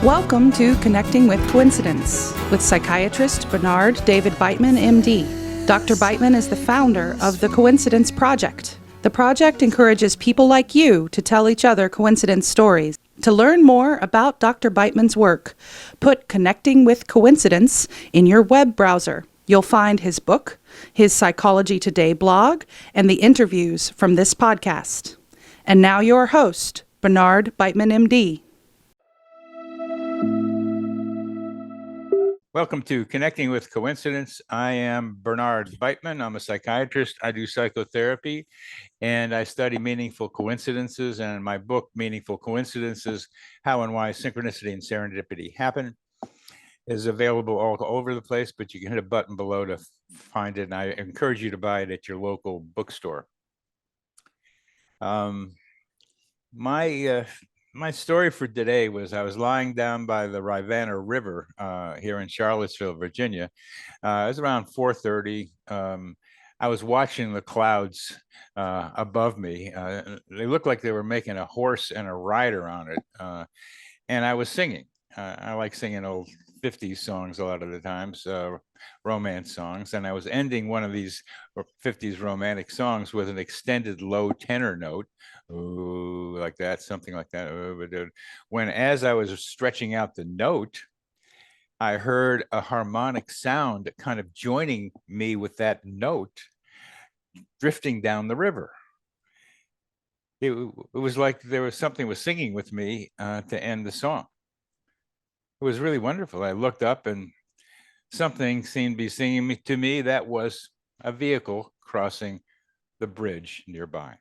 Welcome to Connecting with Coincidence with psychiatrist Bernard David Beitman, MD. Dr. Beitman is the founder of the Coincidence Project. The project encourages people like you to tell each other coincidence stories. To learn more about Dr. Beitman's work, put Connecting with Coincidence in your web browser. You'll find his book, his Psychology Today blog, and the interviews from this podcast. And now your host, Bernard Beitman, MD. Welcome to Connecting with Coincidence. I am Bernard Beitman. I'm a psychiatrist. I do psychotherapy, and I study meaningful coincidences. And my book, Meaningful Coincidences, How and Why Synchronicity and Serendipity Happen, is available all over the place, but you can hit a button below to find it. And I encourage you to buy it at your local bookstore. My story for today was I was lying down by the Rivanna River here in Charlottesville, Virginia. It was around 4:30. I was watching the clouds above me. They looked like they were making a horse and a rider on it. And I was singing. I like singing old 50s songs a lot of the times, romance songs. And I was ending one of these 50s romantic songs with an extended low tenor note. Ooh, like that, something like that. When, as I was stretching out the note, I heard a harmonic sound kind of joining me with that note drifting down the river. It was like there was something was singing with me to end the song. It was really wonderful. I looked up and something seemed to be singing to me. That was a vehicle crossing the bridge nearby.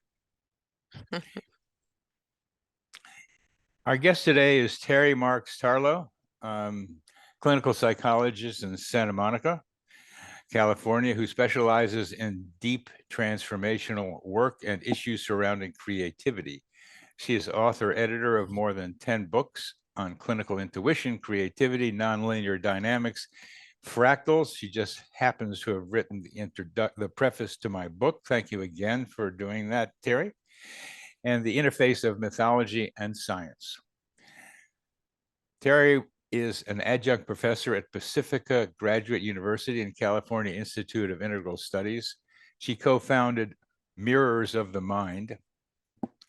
Our guest today is Terry Marks-Tarlow, clinical psychologist in Santa Monica, California, who specializes in deep transformational work and issues surrounding creativity. She is author, editor of more than 10 books on clinical intuition, creativity, nonlinear dynamics, fractals. She just happens to have written the preface to my book. Thank you again for doing that, Terry. And the interface of mythology and science. Terry is an adjunct professor at Pacifica Graduate University and California Institute of Integral Studies. She co-founded Mirrors of the Mind,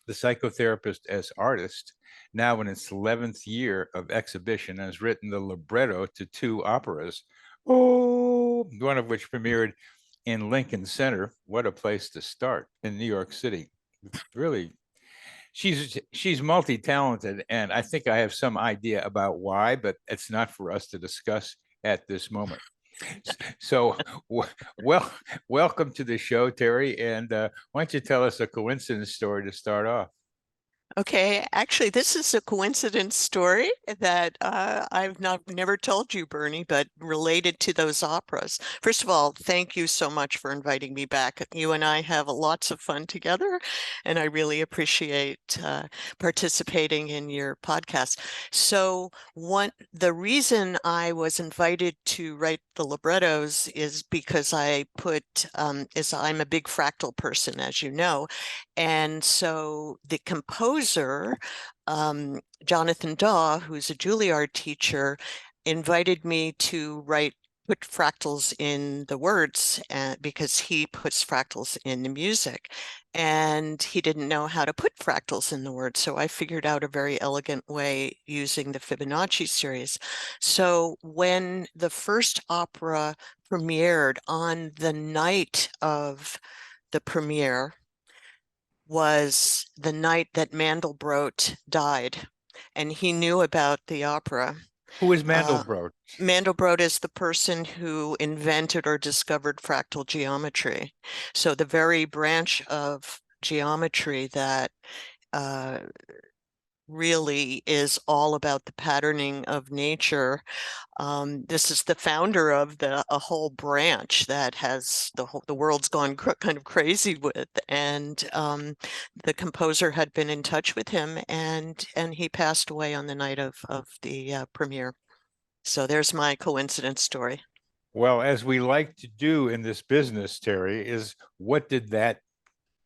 the psychotherapist as artist, now in its 11th year of exhibition, has written the libretto to 2 operas, one of which premiered in Lincoln Center. What a place to start, in New York City. Really, she's multi-talented, and I think I have some idea about why, but it's not for us to discuss at this moment. So, welcome to the show, Terry. And why don't you tell us a coincidence story to start off? Okay, actually, this is a coincidence story that I've never told you, Bernie, but related to those operas. First of all, thank you so much for inviting me back. You and I have lots of fun together, and I really appreciate participating in your podcast. So the reason I was invited to write the librettos is because I'm a big fractal person, as you know. And so the composer, Jonathan Daw, who's a Juilliard teacher, invited me to put fractals in the words because he puts fractals in the music. And he didn't know how to put fractals in the words. So I figured out a very elegant way using the Fibonacci series. So when the first opera premiered, on the night of the premiere was the night that Mandelbrot died, and he knew about the opera. Who is Mandelbrot? Mandelbrot is the person who invented or discovered fractal geometry. So the very branch of geometry that really is all about the patterning of nature. This is the founder of a whole branch that has the world's gone kind of crazy with, and the composer had been in touch with him, and he passed away on the night of the premiere. So there's my coincidence story. Well, as we like to do in this business, Terry, is what did that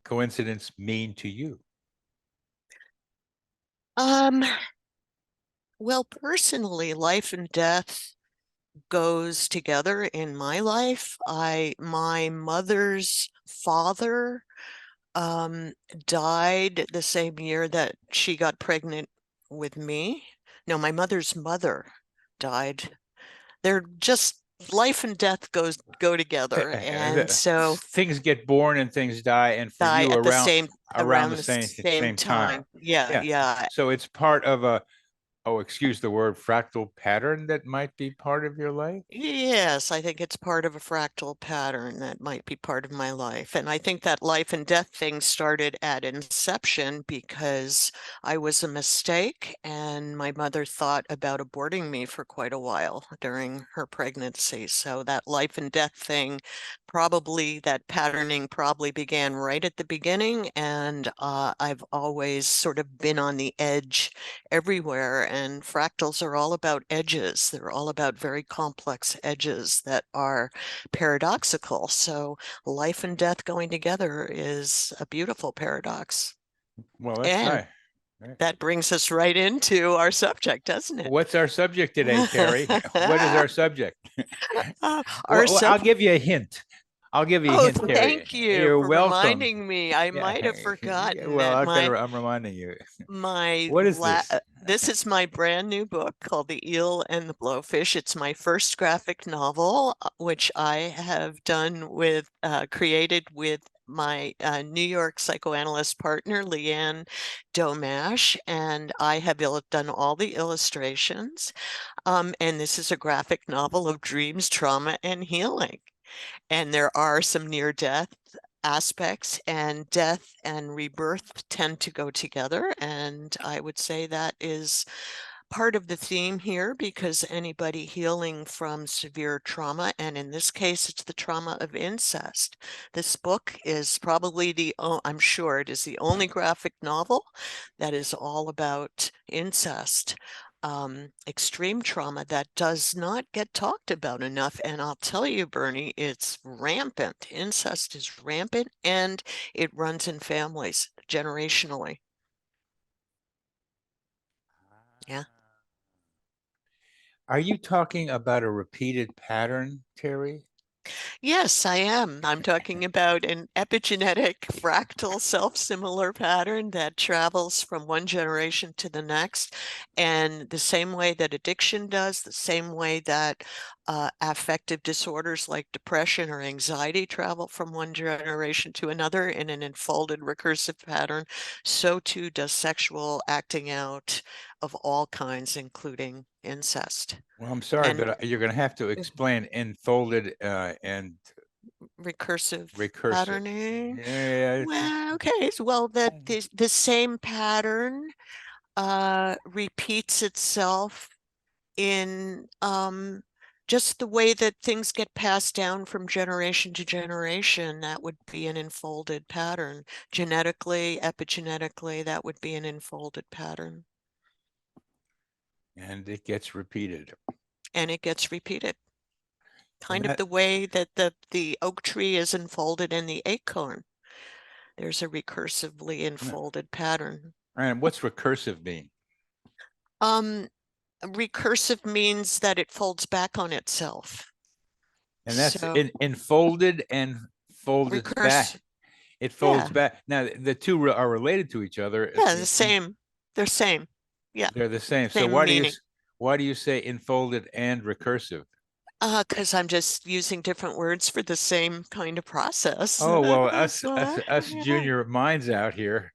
coincidence mean to you? Well, personally, life and death goes together in my life. My mother's father died the same year that she got pregnant with me. No, my mother's mother died. They're just life and death go together, and so Things get born and things die, and for die you at the around same the same same time. time. Yeah, Yeah. yeah. So it's part of a, oh, excuse the word, fractal pattern that might be part of your life. Yes, I think it's part of a fractal pattern that might be part of my life. And I think that life and death thing started at inception because I was a mistake and my mother thought about aborting me for quite a while during her pregnancy. So that life and death thing, probably that patterning probably began right at the beginning. And I've always sort of been on the edge everywhere. And fractals are all about edges. They're all about very complex edges that are paradoxical. So life and death going together is a beautiful paradox. Well, that's And nice. Right. that brings us right into our subject, doesn't it? What's our subject today, Terry? What is our subject? Our Well, I'll sub give you a hint. I'll give you a Oh, hint, Terry. thank you You're for welcome. reminding me. I Yeah. might have forgotten Well, that I'm reminding you. my What is this? this is my brand new book called The Eel and The Blowfish. It's my first graphic novel, which I have done with created with my New York psychoanalyst partner, Leanne Domash, and I have done all the illustrations. And this is a graphic novel of dreams, trauma, and healing. And there are some near-death aspects, and death and rebirth tend to go together. And I would say that is part of the theme here, because anybody healing from severe trauma, and in this case, it's the trauma of incest. This book is probably I'm sure it is the only graphic novel that is all about incest. Extreme trauma that does not get talked about enough. And I'll tell you, Bernie, it's rampant. Incest is rampant, and it runs in families generationally. Yeah. Are you talking about a repeated pattern, Terry? Yes, I am. I'm talking about an epigenetic fractal self-similar pattern that travels from one generation to the next. And the same way that addiction does, the same way that affective disorders like depression or anxiety travel from one generation to another in an enfolded recursive pattern, so too does sexual acting out of all kinds, including incest. Well, I'm sorry, And but you're going to have to explain enfolded and recursive recursive. patterning. Yeah. Well, okay, so well the same pattern repeats itself in just the way that things get passed down from generation to generation. That would be an enfolded pattern. Genetically, epigenetically, that would be an enfolded pattern. And it gets repeated. And it gets repeated. And Kind of the way that the oak tree is enfolded in the acorn. There's a recursively enfolded pattern. and what's recursive mean? Recursive means that it folds back on itself. And that's So enfolded and folded back. It folds yeah, back. Now, the two are related to each other. yeah, the same. They're same. Yeah, They're the same. So same meaning. why do you say enfolded and recursive? Because I'm just using different words for the same kind of process. Oh, well, So, us yeah. junior minds out here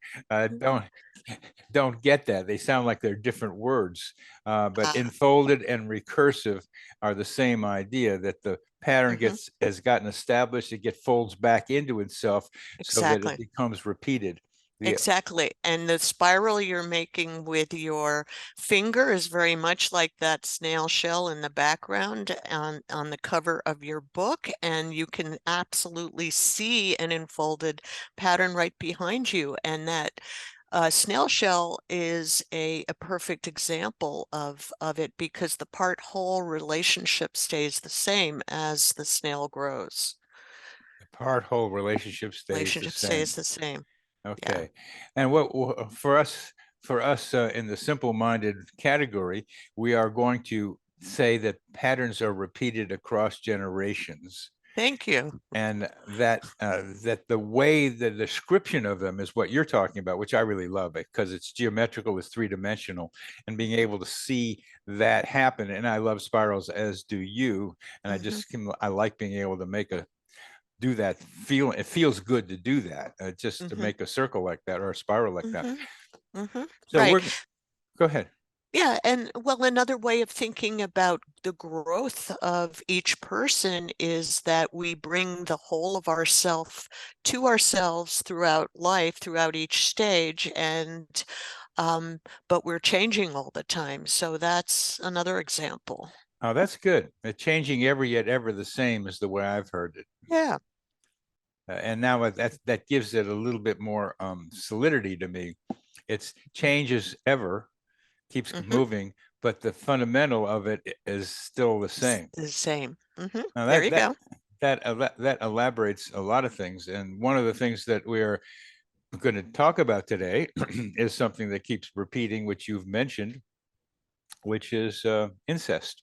don't get that. They sound like they're different words. But Uh, enfolded and recursive are the same idea, that the pattern mhm, has gotten established, it folds back into itself so that it exactly. becomes repeated. Exactly. And the spiral you're making with your finger is very much like that snail shell in the background on the cover of your book. And you can absolutely see an enfolded pattern right behind you. And that snail shell is a perfect example of it, because the part-whole relationship stays the same as the snail grows. The part-whole relationship stays the Relationship same. stays the same. Yeah. Okay. And what for us for us in the simple-minded category, we are going to say that patterns are repeated across generations. Thank you. And that the way the description of them is what you're talking about, which I really love it because it's geometrical, it's three-dimensional, and being able to see that happen. And I love spirals, as do you. And I like being able to do that feel. It feels good to do that, just to make a circle like that or a spiral like that. So Right. Go ahead. Yeah, and well, another way of thinking about the growth of each person is that we bring the whole of ourself to ourselves throughout life, throughout each stage, and but we're changing all the time. So that's another example. Oh, that's good. Changing ever yet ever the same is the way I've heard it. Yeah. And now that gives it a little bit more solidity to me. It's changes ever, keeps moving, but the fundamental of it is still the same. The same. Now There you go. that elaborates a lot of things. And one of the things that we're going to talk about today is something that keeps repeating, which you've mentioned, which is incest.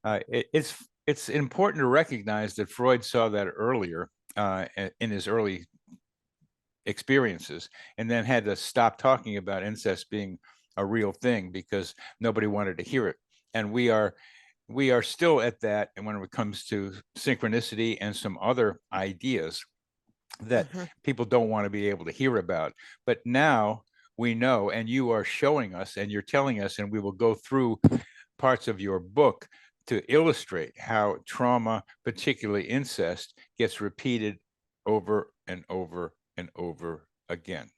It's important to recognize that Freud saw that earlier in his early experiences, and then had to stop talking about incest being a real thing because nobody wanted to hear it. And we are still at that, and when it comes to synchronicity and some other ideas that people don't want to be able to hear about. But now we know, and you are showing us, and you're telling us, and we will go through parts of your book to illustrate how trauma, particularly incest, gets repeated over and over and over again.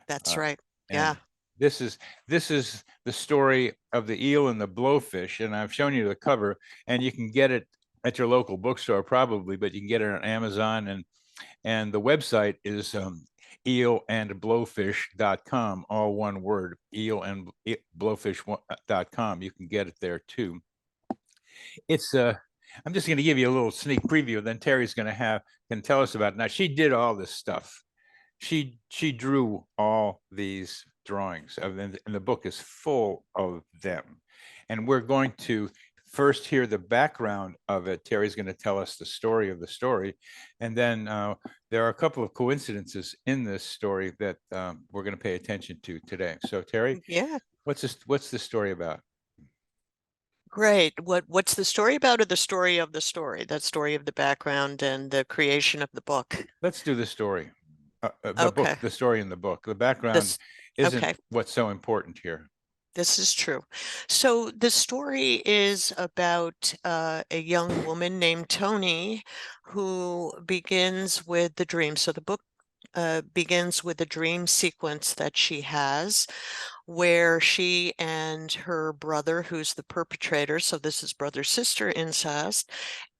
That's right. And Yeah. this is the story of the eel and the blowfish, and I've shown you the cover, and you can get it at your local bookstore probably, but you can get it on Amazon, and the website is eelandblowfish.com, all one word, eelandblowfish.com. You can get it there too. It's I'm just going to give you a little sneak preview, then Terry's going to can tell us about it. Now, she did all this stuff. She drew all these drawings, and the book is full of them. And we're going to first hear the background of it. Terry's going to tell us the story of the story, and then there are a couple of coincidences in this story that we're going to pay attention to today. So, Terry, Yeah. what's the story about? Great. What's the story about, or the story of the story? That story of the background and the creation of the book. Let's do the story. Okay. The story in the book. The background isn't okay. what's so important here. This is true. So the story is about a young woman named Tony who begins with the dream. So the book begins with a dream sequence that she has, where she and her brother, who's the perpetrator, so this is brother-sister incest,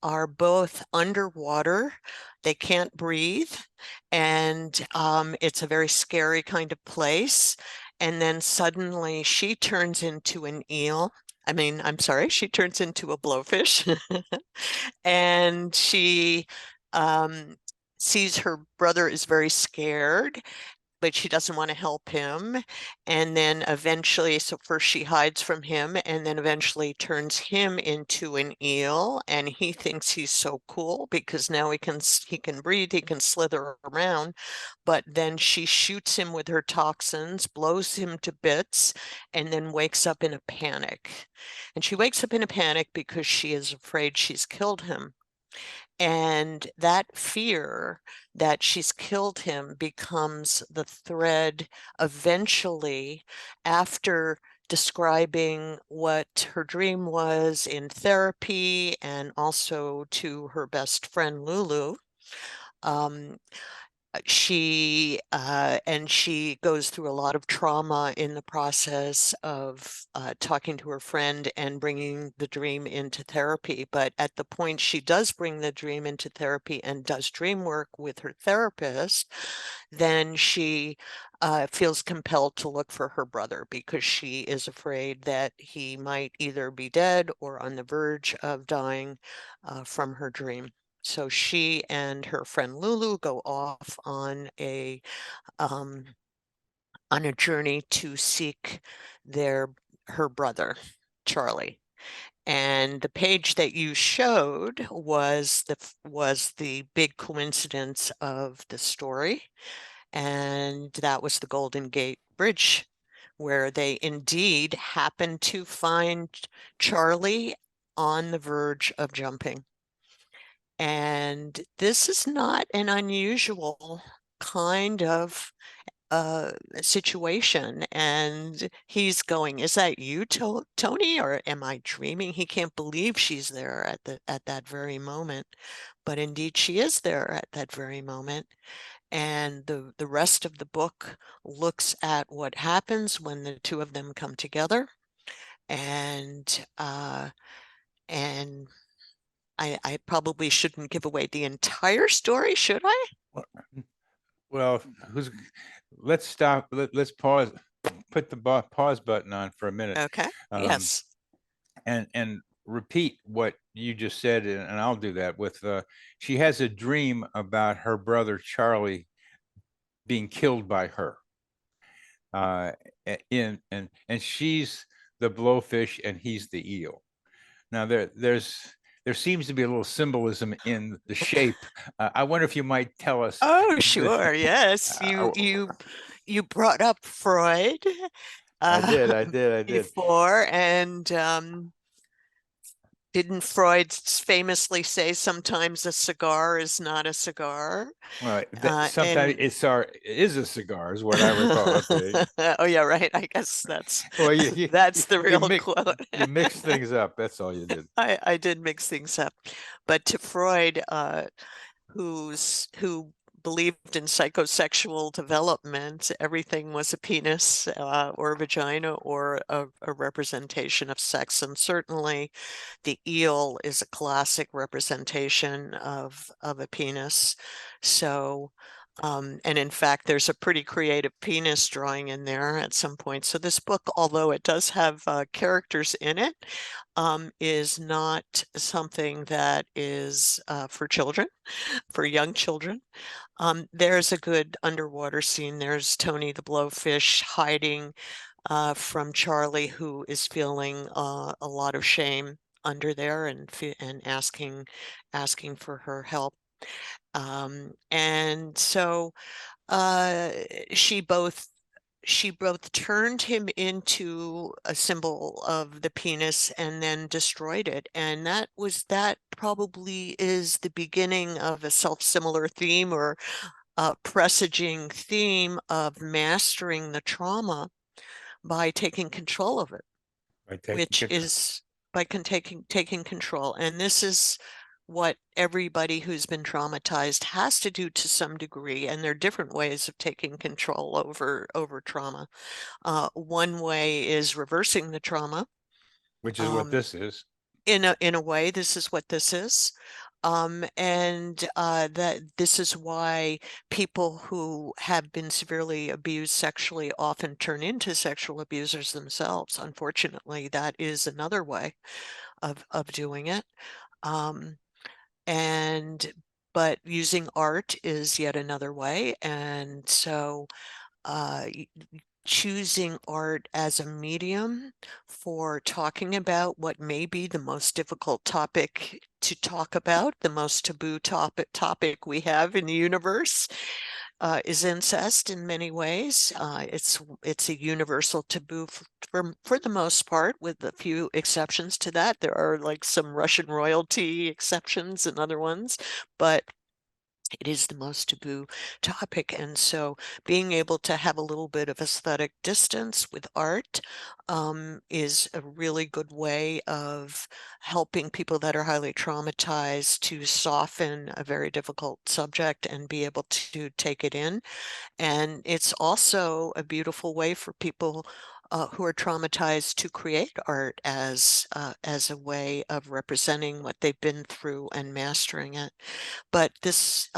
are both underwater. They can't breathe, and it's a very scary kind of place. And then suddenly she turns into an eel. I'm sorry, she turns into a blowfish. And she sees her brother is very scared, but she doesn't want to help him. And then eventually, so first she hides from him, and then eventually turns him into an eel. And he thinks he's so cool because now he can breathe, he can slither around. But then she shoots him with her toxins, blows him to bits, and then wakes up in a panic. And she wakes up in a panic because she is afraid she's killed him. And that fear that she's killed him becomes the thread eventually, after describing what her dream was in therapy and also to her best friend Lulu. She goes through a lot of trauma in the process of talking to her friend and bringing the dream into therapy. But at the point she does bring the dream into therapy and does dream work with her therapist, then she feels compelled to look for her brother because she is afraid that he might either be dead or on the verge of dying from her dream. So she and her friend Lulu go off on a on a journey to seek her brother, Charlie. And the page that you showed was the big coincidence of the story. And that was the Golden Gate Bridge, where they indeed happened to find Charlie on the verge of jumping. And this is not an unusual kind of situation. And he's going, is that you, Tony, or am I dreaming? He can't believe she's there at that very moment. But indeed, she is there at that very moment. And the rest of the book looks at what happens when the two of them come together. And I probably shouldn't give away the entire story, should I? Well, let's stop. Let's pause. Put the pause button on for a minute. Okay. Yes. And repeat what you just said, and I'll do that. With she has a dream about her brother Charlie being killed by her. And she's the blowfish and he's the eel. Now there seems to be a little symbolism in the shape. I wonder if you might tell us. Oh, sure. Yes. You brought up Freud. I did. Before, and didn't Freud famously say sometimes a cigar is not a cigar? Well, sometimes it is a cigar, is what I recall. Oh yeah, right. I guess that's well, that's the real quote. You mix things up. That's all you did. I did mix things up, but to Freud, who believed in psychosexual development, everything was a penis or a vagina or a representation of sex. And certainly the eel is a classic representation of a penis. So, and in fact, there's a pretty creative penis drawing in there at some point. So this book, although it does have characters in it, is not something that is for children, for young children. There's a good underwater scene. There's Tony the Blowfish hiding from Charlie, who is feeling a lot of shame under there and asking for her help. And so she both turned him into a symbol of the penis and then destroyed it. And that probably is the beginning of a self-similar theme or presaging theme of mastering the trauma by taking control of it, by taking control. And this is what everybody who's been traumatized has to do to some degree, and there are different ways of taking control over trauma. One way is reversing the trauma, which is what this is. In a way, this is what this is. And that this is why people who have been severely abused sexually often turn into sexual abusers themselves. Unfortunately, that is another way of doing it. But using art is yet another way. And so choosing art as a medium for talking about what may be the most difficult topic to talk about, the most taboo topic we have in the universe, is incest in many ways. It's a universal taboo for the most part, with a few exceptions to that. There are like some Russian royalty exceptions and other ones, but it is the most taboo topic. And so being able to have a little bit of aesthetic distance with art is a really good way of helping people that are highly traumatized to soften a very difficult subject and be able to take it in. And it's also a beautiful way for people who are traumatized to create art as a way of representing what they've been through and mastering it. But this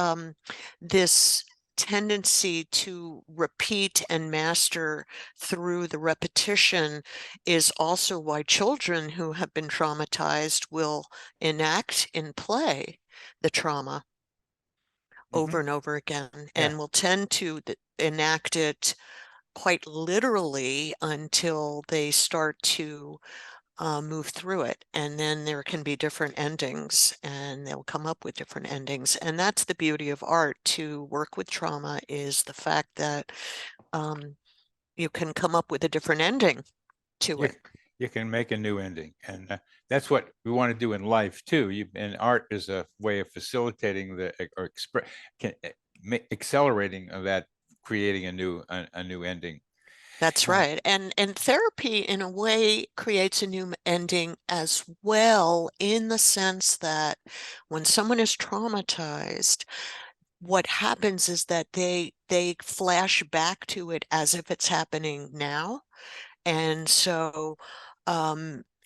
tendency to repeat and master through the repetition is also why children who have been traumatized will enact in play the trauma over and over again, and will tend to enact it quite literally until they start to move through it. And then there can be different endings, and they'll come up with different endings. And that's the beauty of art. To work with trauma is the fact that you can come up with a different ending to it. You can make a new ending, and that's what we want to do in life too. And art is a way of facilitating or accelerating that, creating a new ending. That's right. And therapy in a way creates a new ending as well, in the sense that when someone is traumatized, what happens is that they flash back to it as if it's happening now. And so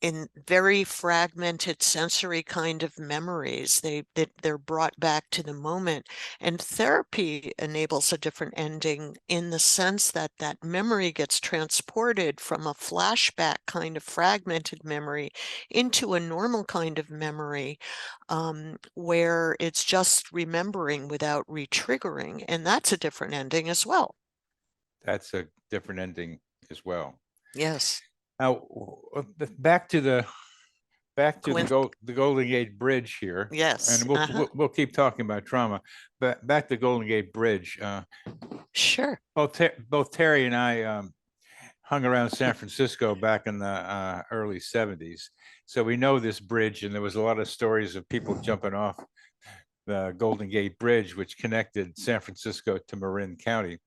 in very fragmented sensory kind of memories, they're brought back to the moment. And therapy enables a different ending, in the sense that that memory gets transported from a flashback kind of fragmented memory into a normal kind of memory, where it's just remembering without re-triggering. And that's a different ending as well. That's a different ending as well. Yes. Now, back to the Golden Gate Bridge here. Yes. And we'll keep talking about trauma. But back to Golden Gate Bridge. Sure. Both Terry and I hung around San Francisco back in the early 70s. So we know this bridge, and there was a lot of stories of people jumping off the Golden Gate Bridge, which connected San Francisco to Marin County.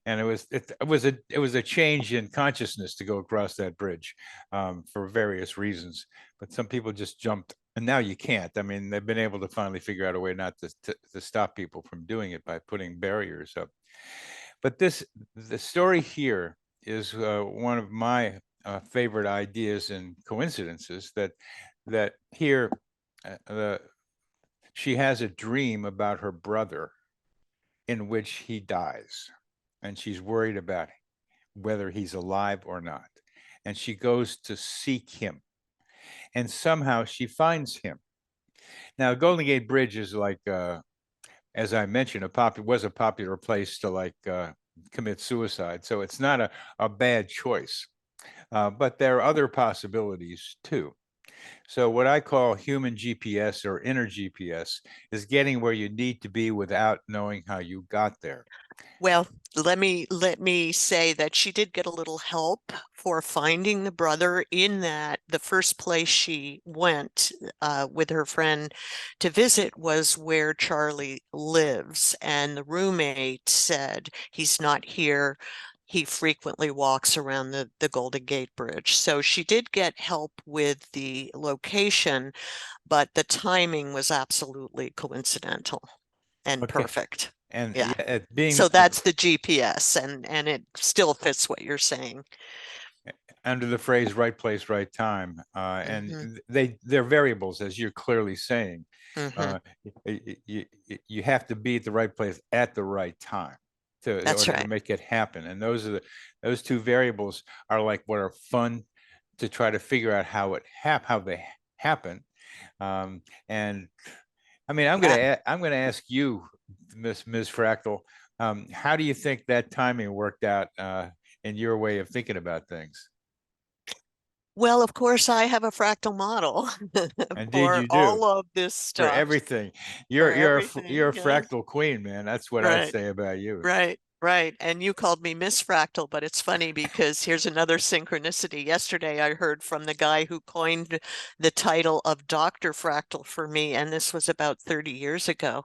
And it was a change in consciousness to go across that bridge for various reasons. But some people just jumped, and now you can't. I mean, they've been able to finally figure out a way not to stop people from doing it by putting barriers up. But the story here is one of my favorite ideas and coincidences, that here she has a dream about her brother in which he dies, and she's worried about whether he's alive or not. And she goes to seek him, and somehow she finds him. Now, Golden Gate Bridge is like, as I mentioned, was a popular place to commit suicide. So it's not a bad choice, but there are other possibilities too. So what I call human GPS, or inner GPS, is getting where you need to be without knowing how you got there. Well, let me say that she did get a little help for finding the brother, in that the first place she went with her friend to visit was where Charlie lives, and the roommate said he's not here. He frequently walks around the Golden Gate Bridge. So she did get help with the location, but the timing was absolutely coincidental and perfect. And Yeah. being So that's the GPS, and it still fits what you're saying. Under the phrase "right place, right time," and they're variables, as you're clearly saying. You have to be at the right place at the right time in order to make it happen. And those two variables are like what are fun to try to figure out how they happen. And I mean, I'm gonna ask you, Ms. Fractal, how do you think that timing worked out in your way of thinking about things? Well, of course, I have a fractal model Indeed, you do. all of this stuff. For everything. You're a fractal queen, man. That's what I'd say about you. Right. And you called me Miss Fractal, but it's funny because here's another synchronicity. Yesterday, I heard from the guy who coined the title of Dr. Fractal for me, and this was about 30 years ago.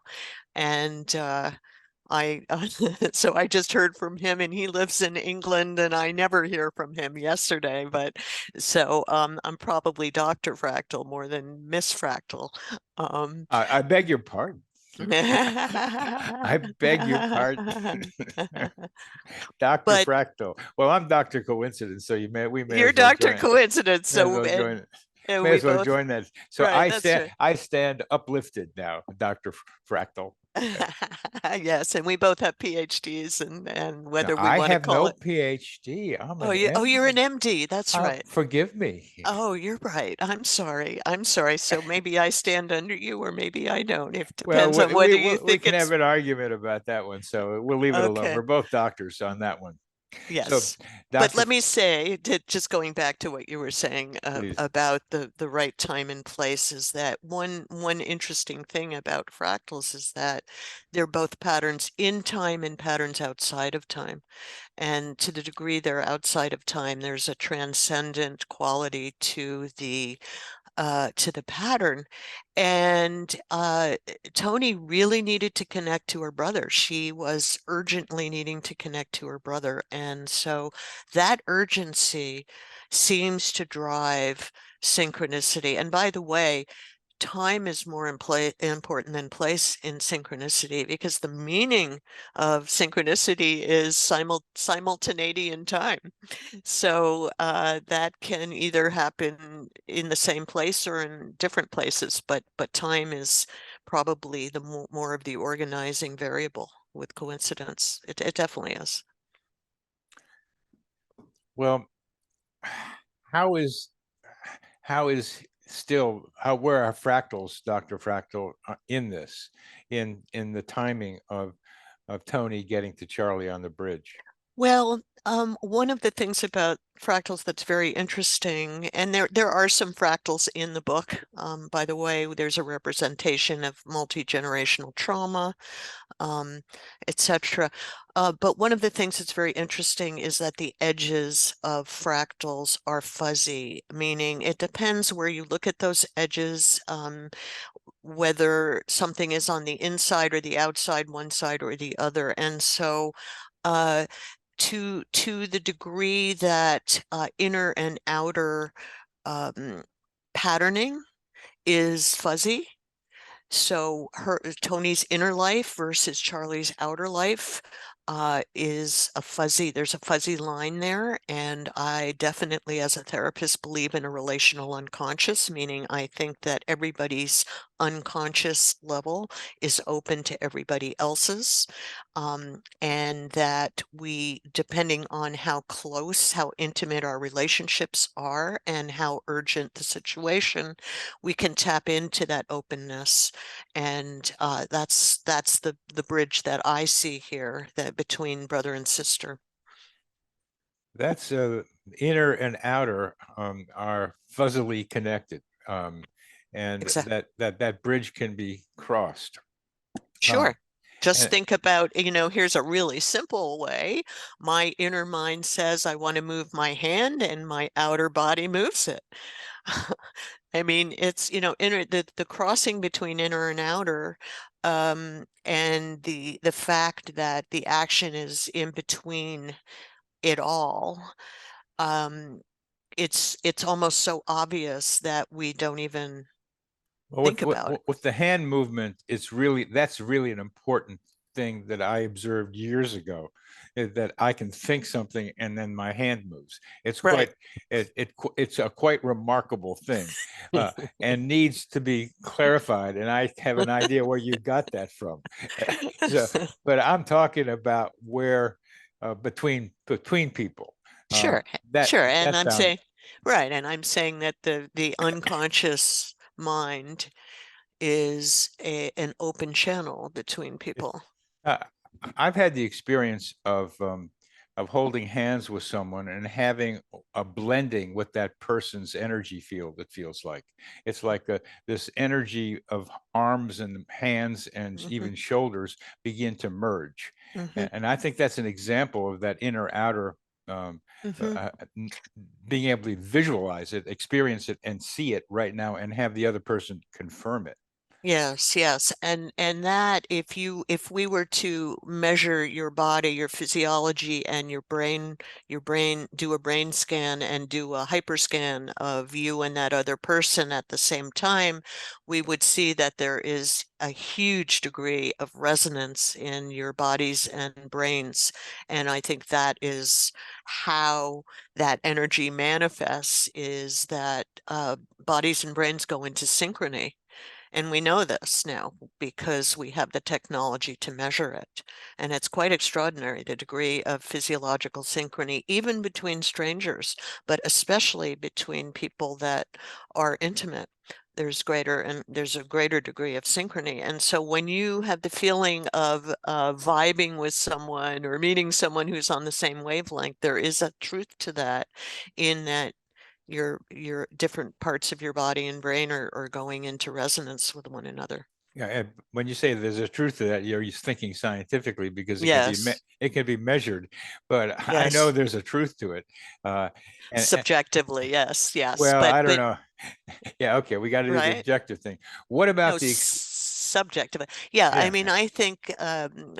And so I just heard from him, and he lives in England, and I never hear from him yesterday. But so I'm probably Dr. Fractal more than Miss Fractal. I beg your pardon. I beg your pardon. Dr. Fractal. Well, I'm Dr. Coincidence, so we may you're as well Dr. Coincidence. So may as well join that. So I stand uplifted now, Dr. Fractal. Yes, and we both have PhDs, and whether we want to call it. I have no PhD. You're an MD. That's right. Forgive me. Oh, you're right. I'm sorry. So maybe I stand under you, or maybe I don't. It depends on whether you think we can have an argument about that one. So we'll leave it alone. We're both doctors on that one. So, Yes. But Dr. let me say, just going back to what you were saying Please. about the right time and place, is that one interesting thing about fractals is that they're both patterns in time and patterns outside of time. And to the degree they're outside of time, there's a transcendent quality to the pattern. And Tony really needed to connect to her brother. She was urgently needing to connect to her brother. And so that urgency seems to drive synchronicity. And by the way, time is more important than place in synchronicity, because the meaning of synchronicity is simultaneity in time. So that can either happen in the same place or in different places, but time is probably the more of the organizing variable with coincidence. It definitely is. Well, how is where are fractals, Dr. Fractal, in this, in the timing of Tony getting to Charlie on the bridge? Well, one of the things about fractals that's very interesting, and there are some fractals in the book. By the way, there's a representation of multi-generational trauma, etc. But one of the things that's very interesting is that the edges of fractals are fuzzy, meaning it depends where you look at those edges, whether something is on the inside or the outside, one side or the other. And so to the degree that inner and outer patterning is fuzzy, so Tony's inner life versus Charlie's outer life is there's a fuzzy line there. And I definitely, as a therapist, believe in a relational unconscious, meaning I think that everybody's unconscious level is open to everybody else's. And that we, depending on how close, how intimate our relationships are and how urgent the situation, we can tap into that openness. And that's the bridge that I see here, that between brother and sister. That's inner and outer are fuzzily connected, and Exactly. that bridge can be crossed. Sure. Just And think about, here's a really simple way. My inner mind says I want to move my hand, and my outer body moves it. I mean, it's, the crossing between inner and outer, and the fact that the action is in between it all. It's almost so obvious that we don't even well, think about it. with the hand movement, that's really an important thing that I observed years ago, that I can think something and then my hand moves. It's Right. it's a quite remarkable thing, and needs to be clarified. And I have an idea where you got that from. So, but I'm talking about where between people. Sure. That Sure. And that I'm boundary. saying, right. And I'm saying that the unconscious mind is an open channel between people. Uh, I've had the experience of holding hands with someone and having a blending with that person's energy field. It feels like it's like this energy of arms and hands and Hmm. even shoulders begin to merge, Hmm. and I think that's an example of that inner outer. Um, Hmm. Being able to visualize it, experience it, and see it right now, and have the other person confirm it. Yes, yes. And that, if we were to measure your body, your physiology, and your brain, do a brain scan and do a hyperscan of you and that other person at the same time, we would see that there is a huge degree of resonance in your bodies and brains. And I think that is how that energy manifests, is that bodies and brains go into synchrony. And we know this now because we have the technology to measure it. And it's quite extraordinary, the degree of physiological synchrony, even between strangers, but especially between people that are intimate. there's a greater degree of synchrony. And so when you have the feeling of vibing with someone or meeting someone who's on the same wavelength, there is a truth to that, in that your different parts of your body and brain are going into resonance with one another. Yeah, and when you say there's a truth to that, you're thinking scientifically, because Yes. it can be measured, but I know Yes. there's a truth to it. And Subjectively, yes, well, but I don't know. Yeah, okay, we got to do the right. objective thing. What about No, the subjective. Yeah, I yeah, mean, I think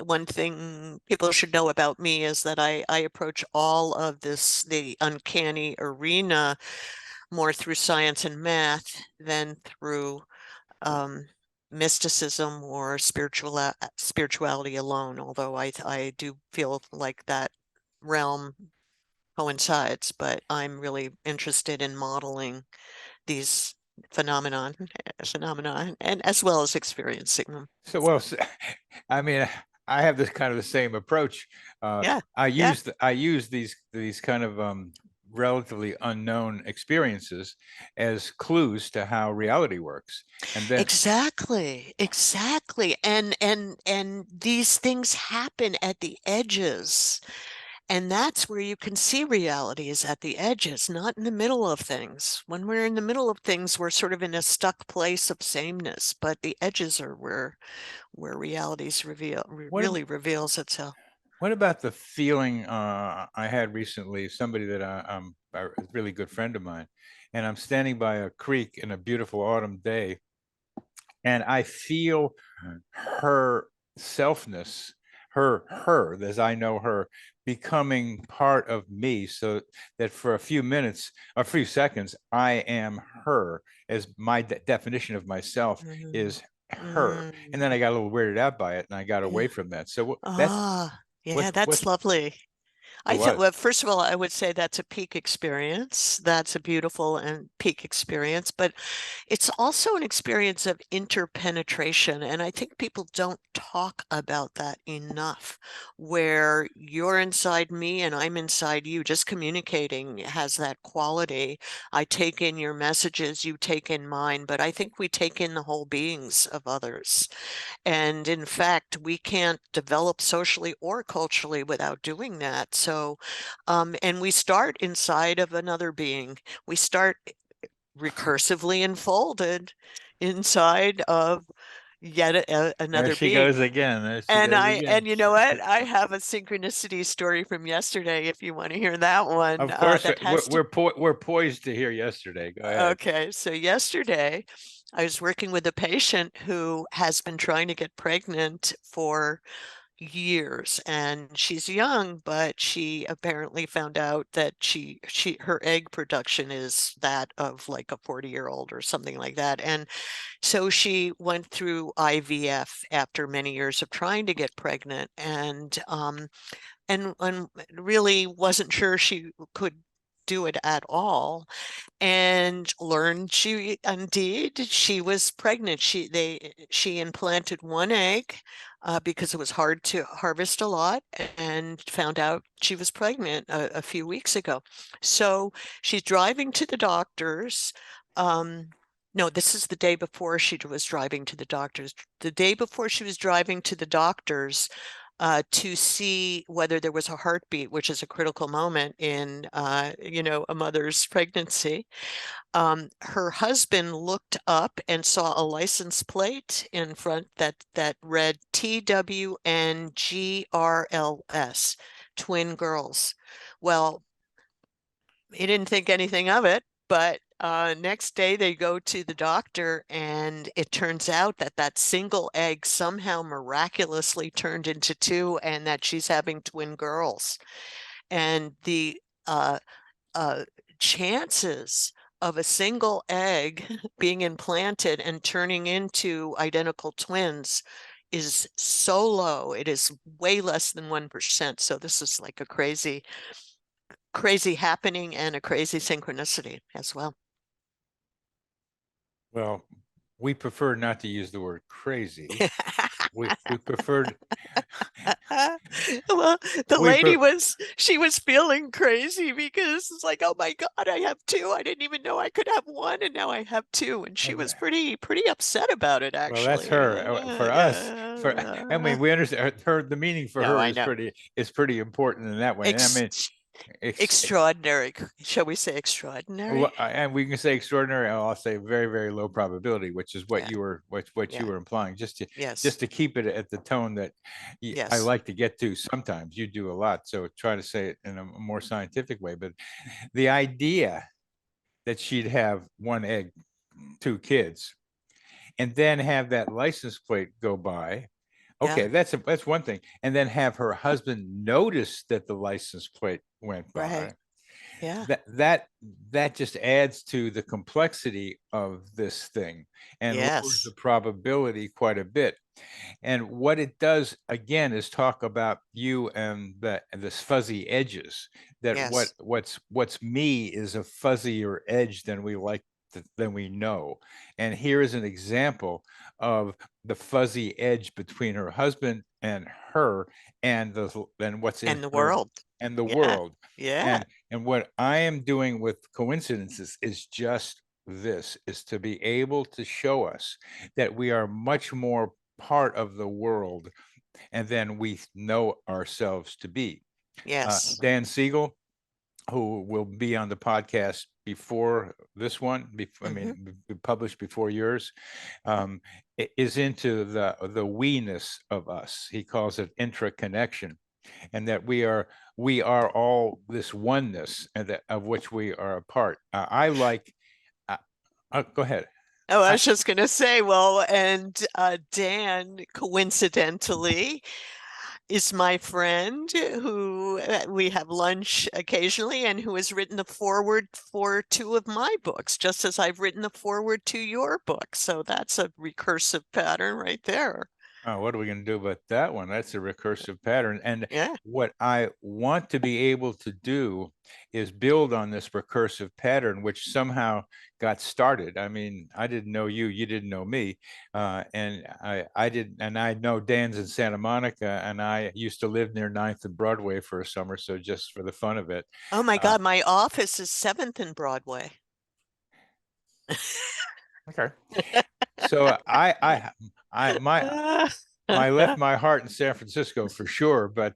one thing people should know about me is that I approach all of the uncanny arena, more through science and math than through mysticism or spirituality alone, although I do feel like that realm coincides, but I'm really interested in modeling these phenomenon, and as well as experiencing them. so well, I mean, I have this kind of the same approach. Yeah, I yeah, use these kind of relatively unknown experiences as clues to how reality works, and then exactly. And these things happen at the edges. And that's where you can see reality, is at the edges, not in the middle of things. When we're in the middle of things, we're sort of in a stuck place of sameness, but the edges are where realities what really reveals itself. what about the feeling I had recently? Somebody that a really good friend of mine, and I'm standing by a creek in a beautiful autumn day, and I feel her selfness, her as I know her, becoming part of me, so that for a few minutes, a few seconds, I am her, as my definition of myself Mm, is her. And then I mm, got a little weirded out by it, and I got yeah. away from that. So that's Ah, yeah, that's what's lovely. it I think, was. well, first of all, I would say that's a peak experience. That's a beautiful and peak experience, but it's also an experience of interpenetration. And I think people don't talk about that enough, where you're inside me and I'm inside you. Just communicating has that quality. I take in your messages, you take in mine, but I think we take in the whole beings of others. And in fact, we can't develop socially or culturally without doing that. So, and we start inside of another being. We start recursively enfolded inside of yet There another she being. goes again. There she And goes again. you know what? I have a synchronicity story from yesterday, if you want to hear that one, Of course, that has to. we're poised to hear yesterday. Go ahead. Okay, so yesterday I was working with a patient who has been trying to get pregnant for years, and she's young, but she apparently found out that her egg production is that of like a 40-year-old or something like that. And so she went through IVF after many years of trying to get pregnant, and really wasn't sure she could do it at all, and learned she was pregnant. She implanted one egg because it was hard to harvest a lot, and found out she was pregnant a few weeks ago. So she's driving to the doctors. No, this is the day before she was driving to the doctors. The day before she was driving to the doctors to see whether there was a heartbeat, which is a critical moment in, a mother's pregnancy. Her husband looked up and saw a license plate in front that read TWNGRLS, twin girls. Well, he didn't think anything of it, but next day they go to the doctor, and it turns out that that single egg somehow miraculously turned into two, and that she's having twin girls. And the uh, uh, chances of a single egg being implanted and turning into identical twins is so low. It is way less than 1%. So this is like a crazy happening and a crazy synchronicity as well. Well, we prefer not to use the word crazy. we preferred Well, the we lady pre- she was feeling crazy because it's like, oh my God, I have two. I didn't even know I could have one, and now I have two. And she was pretty upset about it, well, that's actually. her. For us, I mean, Yeah. we understand her. The meaning for No, her I know. is pretty important in that way. And I mean, Ex it's extraordinary. Shall we say extraordinary? and we can say extraordinary. I'll say very, very low probability, which is what Yeah. you were what you Yeah. were implying. Yes. Just to keep it at the tone that I Yes. like to get to. Sometimes you do a lot, so try to say it in a more scientific way. But the idea that she'd have one egg, two kids, and then have that license plate go by. Okay, Yeah. that's one thing. And then have her husband notice that the license plate went Right. by. Yeah. That just adds to the complexity of this thing and lowers the Yes. probability quite a bit. And what it does again is talk about you and this fuzzy edges. That Yes. what's me is a fuzzier edge than we like than we know. And here is an example of the fuzzy edge between her husband and her, and what's in And the her world. and the Yeah. world. Yeah. And what I am doing with coincidences is just this, is to be able to show us that we are much more part of the world and then we know ourselves to be. Yes. Dan Siegel, who will be on the podcast before this one, I Hmm. mean, published before yours, is into the we-ness of us. He calls it intraconnection, and that we are all this oneness, and that of which we are a part. I like. Go ahead. Oh, I I, was just going to say, well, and Dan, coincidentally, is my friend who we have lunch occasionally and who has written the foreword for two of my books, just as I've written the foreword to your book. So that's a recursive pattern right there. Oh, what are we going to do about that one? That's a recursive pattern. And Yeah. what I want to be able to do is build on this recursive pattern, which somehow got started. I mean, I didn't know you, you didn't know me. And I didn't, and I know Dan's in Santa Monica, and I used to live near 9th and Broadway for a summer. So just for the fun of it. Oh my Uh, God, my office is 7th and Broadway. okay. So I left my heart in San Francisco for sure, but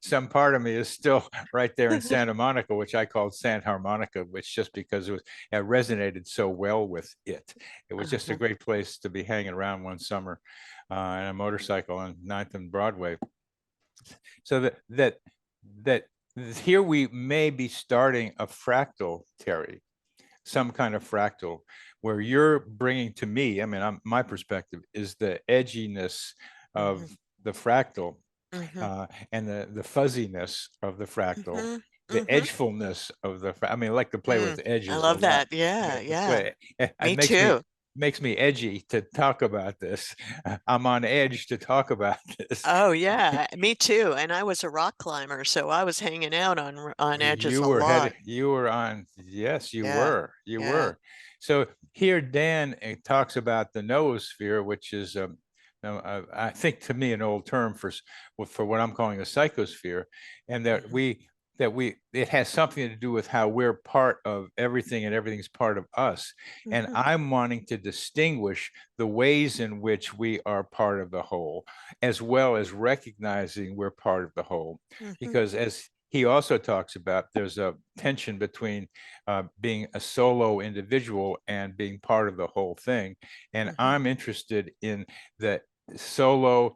some part of me is still right there in Santa Monica, which I called Santa Harmonica, which just because it resonated so well with it. It was just a great place to be hanging around one summer on a motorcycle on 9th and Broadway. So that here we may be starting a fractal, Terry, some kind of fractal where you're bringing to me, I mean, my perspective is the edginess of the fractal, Hmm. and the fuzziness of the fractal, Hmm. the Hmm. edgefulness of I mean, I like to play with I edges a love lot. that. Yeah, yeah. It Me too. makes me edgy to talk about this. I'm on edge to talk about this. Oh yeah, me too. And I was a rock climber, so I was hanging out on edges a lot. You were on, yes, Yeah, you yeah. were. So here Dan talks about the noosphere, which is I think to me an old term for what I'm calling a psychosphere, and Hmm. that we it has something to do with how we're part of everything and everything's part of us. And Hmm. I'm wanting to distinguish the ways in which we are part of the whole, as well as recognizing we're part of the whole. Hmm. Because as he also talks about, there's a tension between being a solo individual and being part of the whole thing. And Hmm. I'm interested in the solo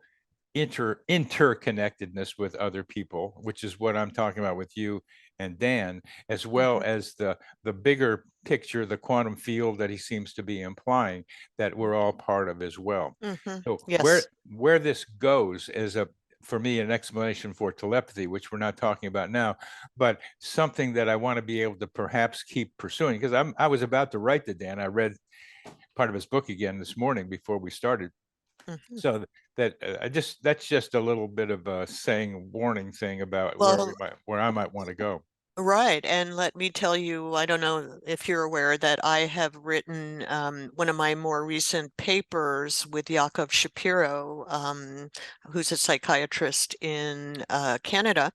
interconnectedness with other people, which is what I'm talking about with you and Dan, as well Hmm. as the bigger picture, the quantum field that he seems to be implying that we're all part of as well. Hmm. So Yes. where this goes is for me an explanation for telepathy, which we're not talking about now, but something that I want to be able to perhaps keep pursuing, because I was about to write to Dan. I read part of his book again this morning before we started. Hmm. So that that's just a little bit of a saying warning thing about Well, where I might want to go. Right. And let me tell you, I don't know if you're aware that I have written one of my more recent papers with Yakov Shapiro, who's a psychiatrist in Canada,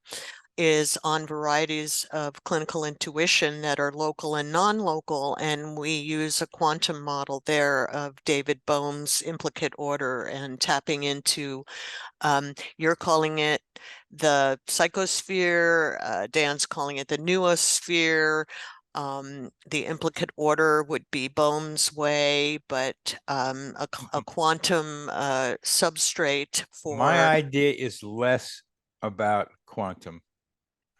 is on varieties of clinical intuition that are local and non-local. And we use a quantum model there of David Bohm's implicate order and tapping into you're calling it the psychosphere, Dan's calling it the noosphere. The implicate order would be Bohm's way, but a quantum substrate My for, idea is less about quantum.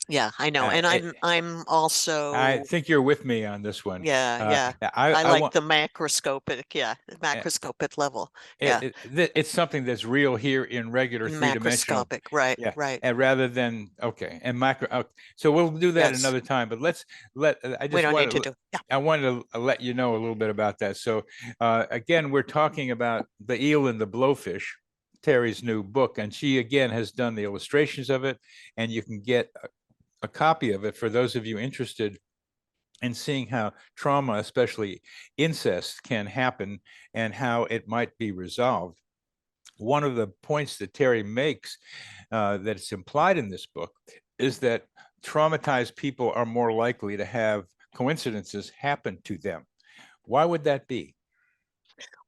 yeah, I know. Uh, And it, I'm I also, think you're with me on this one. yeah, yeah. I I like want the macroscopic, yeah, the uh, macroscopic level. Yeah, it's something that's real here in regular three-dimensional. macroscopic, right, Yeah, right. and rather than okay, and macro. So we'll do that Yes, another time. But let's let. I we just don't need want to to. do. Yeah. I wanted to let you know a little bit about that. So again, we're talking about the eel and the blowfish, Terry's new book, and she again has done the illustrations of it, and you can get a copy of it for those of you interested in seeing how trauma, especially incest, can happen and how it might be resolved. One of the points that Terry makes that's implied in this book is that traumatized people are more likely to have coincidences happen to them. Why would that be?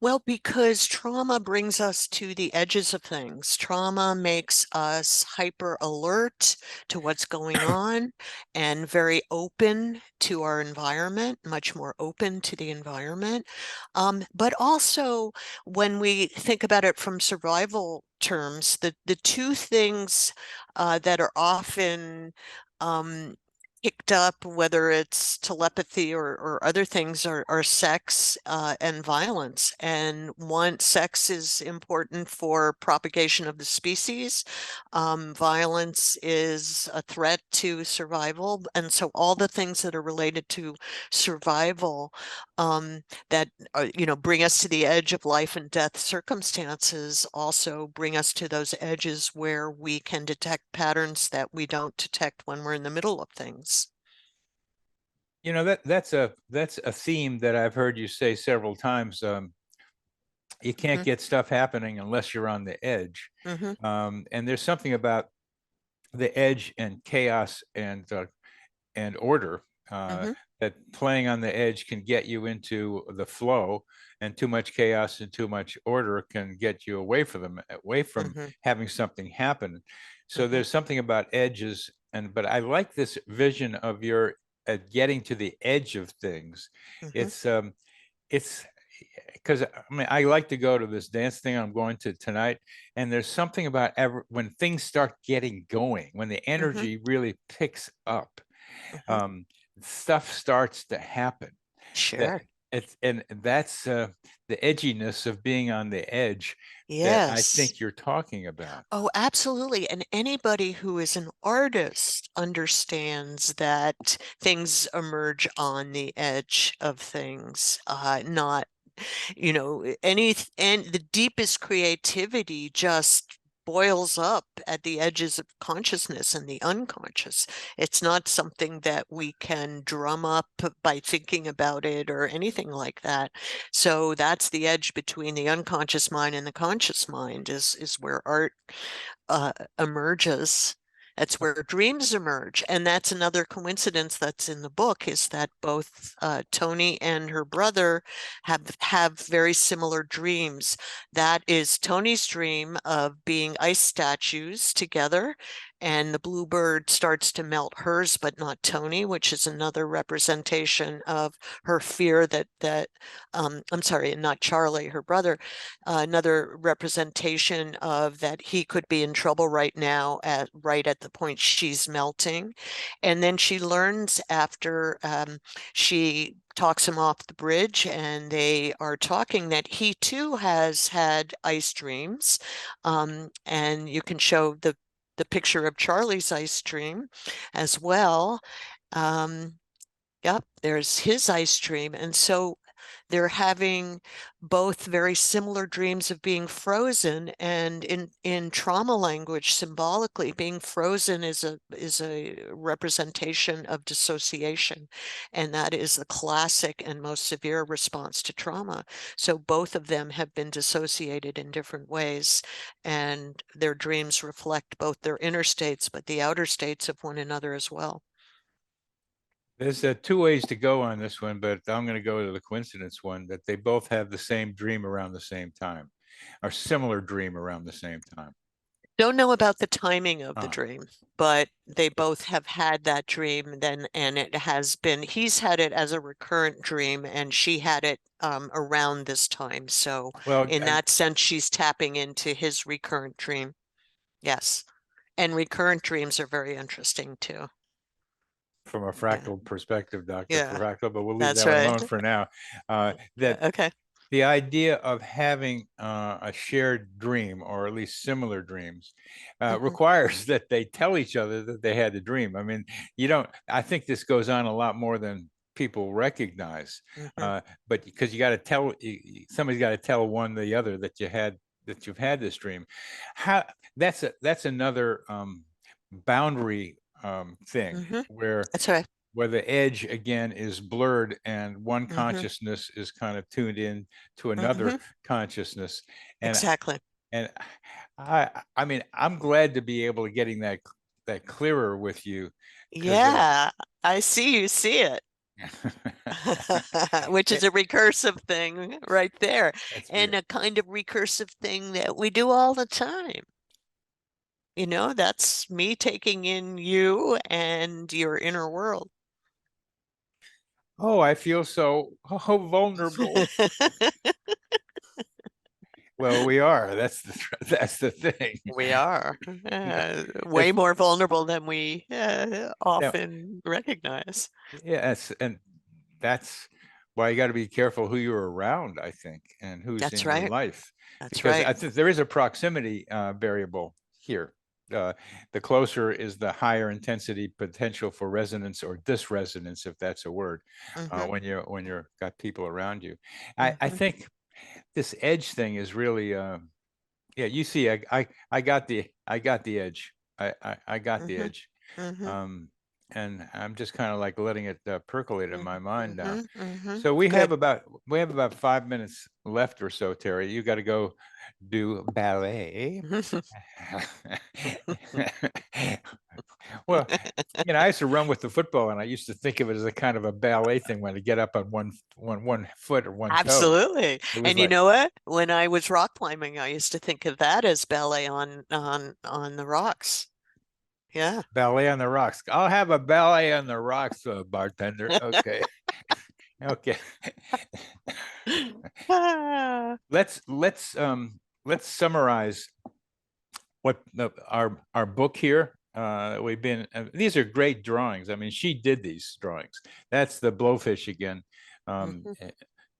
Well, because trauma brings us to the edges of things. Trauma makes us hyper alert to what's going on and very open to our environment, much more open to the environment. But also, when we think about it from survival terms, the two things that are often picked up, whether it's telepathy or other things, are sex and violence. And one, sex is important for propagation of the species. Violence is a threat to survival. And so all the things that are related to survival that bring us to the edge of life and death circumstances also bring us to those edges where we can detect patterns that we don't detect when we're in the middle of things. You know that's a theme that I've heard you say several times. You can't Mhm, get stuff happening unless you're on the edge, mhm, and there's something about the edge and chaos and order mhm, that playing on the edge can get you into the flow, and too much chaos and too much order can get you away from mhm, having something happen. So mhm, there's something about edges, and but I like this vision of your getting to the edge of things. mhm, It's because I mean I like to go to this dance thing I'm going to tonight, and there's something about when things start getting going, when the mhm, energy really picks up, mhm. um, stuff starts to happen. That Sure. it's and that's the edginess of being on the edge that I Yes. think you're talking about. Oh, absolutely. And anybody who is an artist understands that things emerge on the edge of things, not and the deepest creativity just boils up at the edges of consciousness and the unconscious. It's not something that we can drum up by thinking about it or anything like that. So that's the edge between the unconscious mind and the conscious mind is where art uh, emerges. That's where dreams emerge. And that's another coincidence that's in the book, is that both Tony and her brother have very similar dreams. That is Tony's dream of being ice statues together, and the bluebird starts to melt hers, but not Tony, which is another representation of her fear that I'm sorry, not Charlie, her brother, another representation of that he could be in trouble right now right at the point she's melting. And then she learns after she talks him off the bridge and they are talking, that he too has had ice dreams. And you can show the picture of Charlie's ice dream as well. Yep, there's his ice dream. And so they're having both very similar dreams of being frozen, and in trauma language, symbolically, being frozen is a representation of dissociation, and that is the classic and most severe response to trauma. So both of them have been dissociated in different ways, and their dreams reflect both their inner states but the outer states of one another as well. There's two ways to go on this one, but I'm going to go to the coincidence one, that they both have the same dream around the same time, or similar dream around the same time. Don't know about the timing of the Ah. dream, but they both have had that dream then, and it has been, he's had it as a recurrent dream, and she had it around this time. So Well, in that sense, she's tapping into his recurrent dream. Yes. And recurrent dreams are very interesting too. from a fractal perspective, Dr. Yeah, Fractal, but we'll leave that's that one right. alone for now. That Okay. the idea of having a shared dream, or at least similar dreams, requires that they tell each other that they had the dream. I mean, I think this goes on a lot more than people recognize, but because you got to tell, somebody's got to tell one the other that you've had this dream. That's another boundary thing where That's right. where the edge again is blurred, and one consciousness is kind of tuned in to another consciousness. And Exactly. and I mean, I'm glad to be able to getting that clearer with you. Yeah, I see you see it. Which is a recursive thing right there, and a kind of recursive thing that we do all the time. You know, that's me taking in you and your inner world. Oh, I feel so vulnerable. Well, we are. That's the thing. We are way more vulnerable than we often recognize. Yes, and that's why you got to be careful who you're around, I think, and who's That's in your right. life. That's Because right. I think there is a proximity variable here. The closer is the higher intensity potential for resonance or disresonance, if that's a word, when you're got people around you. I think this edge thing is really, yeah. You see, I got the edge. I got the edge. And I'm just kind of like letting it percolate in my mind now. So we have about 5 minutes left or so, Terry. You got to go do ballet. Well, I used to run with the football, and I used to think of it as a kind of a ballet thing, when to get up on one foot or one toe. Absolutely. And you like, know what? When I was rock climbing, I used to think of that as ballet on the rocks. Yeah. Ballet on the rocks. I'll have a ballet on the rocks, bartender. Okay. Okay. Let's summarize what our book here. We've been, these are great drawings. I mean, she did these drawings. That's the blowfish again.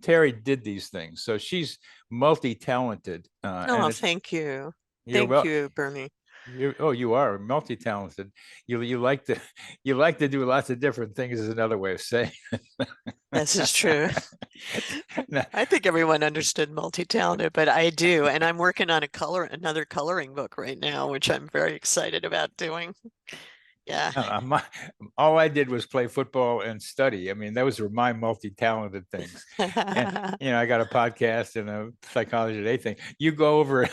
Terry did these things, so she's multi-talented. Oh, thank you. You're Thank you, Bernie. You are multi-talented. You like to do lots of different things, is another way of saying it. This is true. I think everyone understood multi-talented, but I do. And I'm working on another coloring book right now, which I'm very excited about doing. Yeah. All I did was play football and study. I mean, those were my multi-talented things. And I got a podcast and a Psychology Today thing. You go over,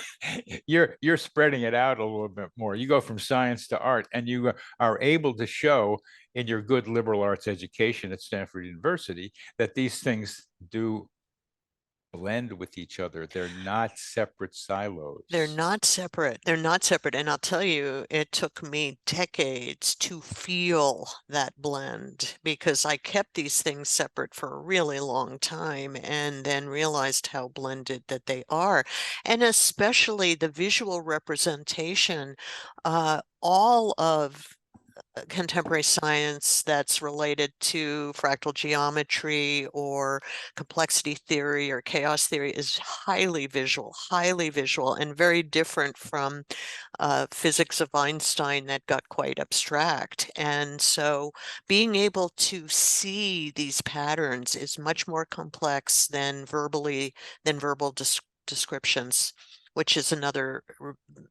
you're spreading it out a little bit more. You go from science to art, and you are able to show in your good liberal arts education at Stanford University that these things do blend with each other. They're not separate silos. They're not separate. They're not separate. And I'll tell you, it took me decades to feel that blend, because I kept these things separate for a really long time, and then realized how blended that they are. And especially the visual representation, all of contemporary science that's related to fractal geometry or complexity theory or chaos theory is highly visual, and very different from physics of Einstein that got quite abstract. And so being able to see these patterns is much more complex than verbal descriptions, which is another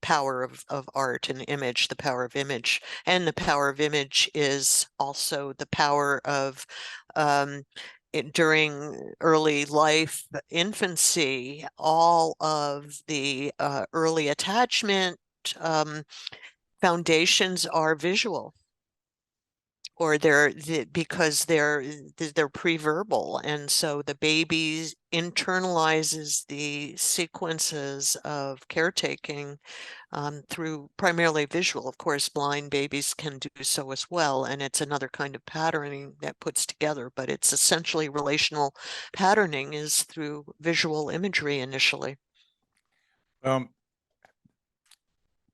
power of art and image, the power of image. And the power of image is also the power of during early life, infancy, all of the early attachment foundations are visual, or because they're pre-verbal, and so the baby internalizes the sequences of caretaking through primarily visual. Of course, blind babies can do so as well, and it's another kind of patterning that puts together, but it's essentially relational patterning is through visual imagery initially.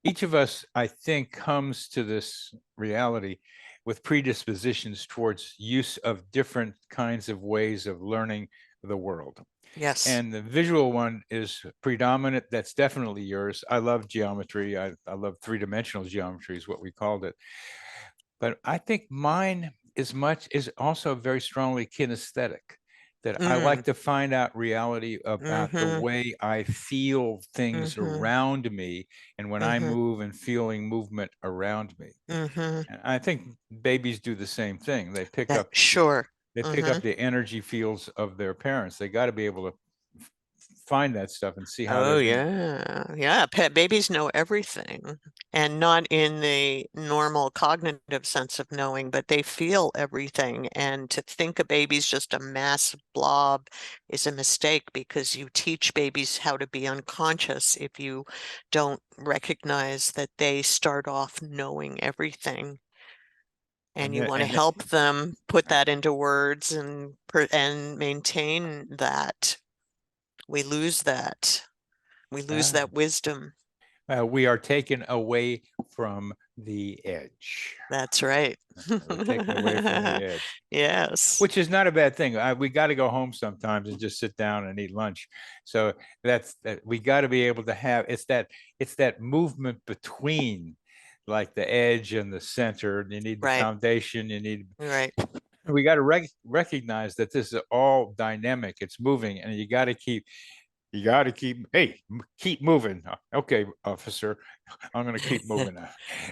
Each of us, I think, comes to this reality with predispositions towards use of different kinds of ways of learning the world. Yes. And the visual one is predominant. That's definitely yours. I love geometry. I love three-dimensional geometry is what we called it. But I think mine is also very strongly kinesthetic, that I like to find out reality about the way I feel things around me, and when I move and feeling movement around me. And I think babies do the same thing. They pick up the energy fields of their parents. They got to be able to find that stuff and see how they're being. Yeah. Babies know everything, and not in the normal cognitive sense of knowing, but they feel everything. And to think a baby's just a massive blob is a mistake, because you teach babies how to be unconscious if you don't recognize that they start off knowing everything. And you want to help them put that into words and maintain that. We lose that. We lose that wisdom. We are taken away from the edge. That's right. We're taken away from the edge. Yes. Which is not a bad thing. We got to go home sometimes and just sit down and eat lunch. So that we got to be able to have, it's that movement between, like, the edge and the center. You need the foundation. You need. Right. We got to recognize that this is all dynamic. It's moving, and you got to keep. Keep moving. Okay, officer, I'm going to keep moving.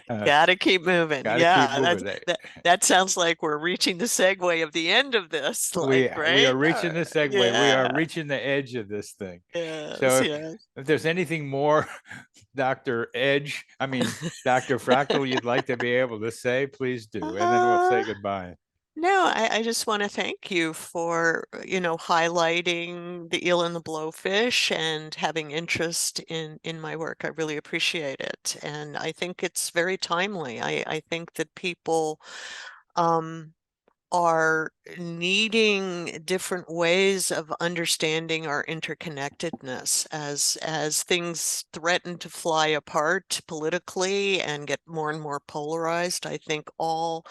Gotta keep moving. That sounds like we're reaching the segue of the end of this. We are reaching the segue. Yeah. We are reaching the edge of this thing. Yes, so if there's anything more, Dr. Dr. Fractal, you'd like to be able to say, please do. And then we'll say goodbye. No, I just want to thank you for, highlighting the eel and the blowfish and having interest in my work. I really appreciate it. And I think it's very timely. I think that people are needing different ways of understanding our interconnectedness as things threaten to fly apart politically and get more and more polarized. I think all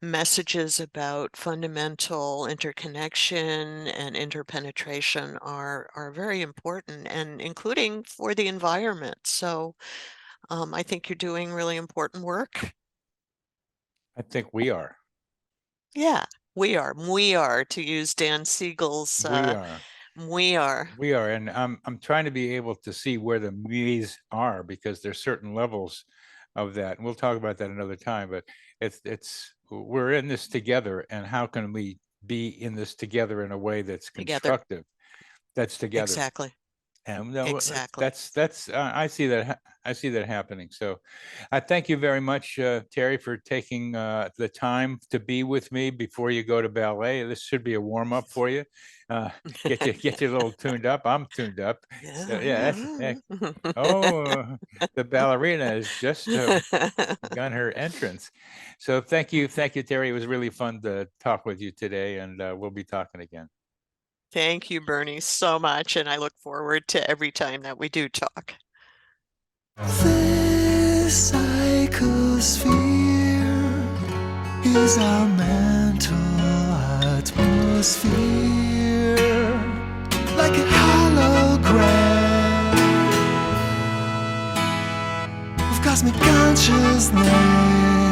messages about fundamental interconnection and interpenetration are very important, and including for the environment. So I think you're doing really important work. I think we are. Yeah, we are, to use Dan Siegel's. We are. And I'm trying to be able to see where the me's are, because there's certain levels of that, and we'll talk about that another time. But we're in this together, and how can we be in this together in a way that's constructive? That's together. Exactly. And exactly. That's I see that happening. So I thank you very much, Terry, for taking the time to be with me before you go to ballet. This should be a warm up for you. Get you a little tuned up. I'm tuned up. So, the ballerina has just begun her entrance. So thank you, Terry. It was really fun to talk with you today, and we'll be talking again. Thank you, Bernie, so much, and I look forward to every time that we do talk. This psychosphere is our mental atmosphere, like a hologram of cosmic consciousness.